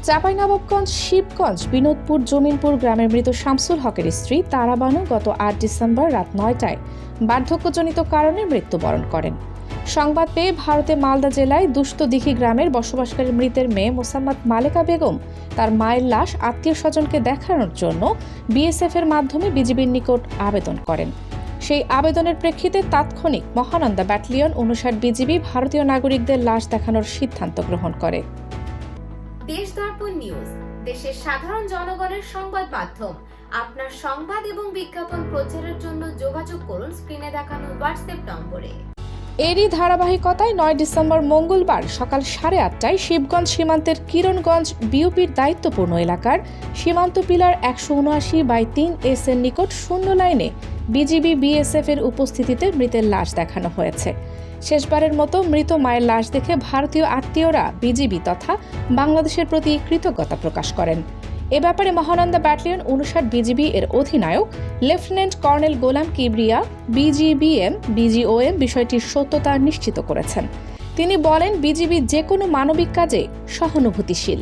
চাঁপাইনবাবগঞ্জ শিবগঞ্জ বিনোদপুর জমিনপুর গ্রামের মৃত শামসুল হকের স্ত্রী তারা বানু গত ৮ ডিসেম্বর রাত ৯টায় বার্ধক্যজনিত কারণে মৃত্যুবরণ করেন। সংবাদ পেয়ে ভারতে মালদা জেলায় দুষ্টদিঘি গ্রামের বসবাসকারী মৃতের মেয়ে মোসাম্মদ মালেকা বেগম তার মায়ের লাশ আত্মীয় স্বজনকে দেখানোর জন্য বিএসএফ এর মাধ্যমে বিজিবির নিকট আবেদন করেন। সেই আবেদনের প্রেক্ষিতে তাৎক্ষণিক মহানন্দা ব্যাটালিয়ন ৫৯ বিজিবি ভারতীয় নাগরিকদের লাশ দেখানোর সিদ্ধান্ত গ্রহণ করে। দেশ দর্পণ নিউজ, দেশের সাধারণ জনগণের সংবাদ মাধ্যম। আপনার সংবাদ এবং বিজ্ঞাপন প্রচারের জন্য যোগাযোগ করুন স্ক্রিনে দেখানো হোয়াটসঅ্যাপ নম্বরে। এরই ধারাবাহিকতায় ৯ ডিসেম্বর মঙ্গলবার সকাল ৮:৩০টায় শিবগঞ্জ সীমান্তের কিরণগঞ্জ বিউপির দায়িত্বপূর্ণ এলাকার সীমান্ত পিলার ১৭৯/৩ এস এর নিকট শূন্য লাইনে বিজিবি বিএসএফ এর উপস্থিতিতে মৃতের লাশ দেখানো হয়েছে। শেষবারের মতো মৃত মায়ের লাশ দেখে ভারতীয় আত্মীয়রা বিজিবি তথা বাংলাদেশের প্রতি কৃতজ্ঞতা প্রকাশ করেন। এ ব্যাপারে মহানন্দা ব্যাটালিয়ন ৫৯ বিজিবি এর অধিনায়ক লেফটেন্যান্ট কর্নেল গোলাম কিবরিয়া বিজিবিএম বিজিওএম বিষয়টির সত্যতা নিশ্চিত করেছেন। তিনি বলেন, বিজিবি যে কোনো মানবিক কাজে সহানুভূতিশীল।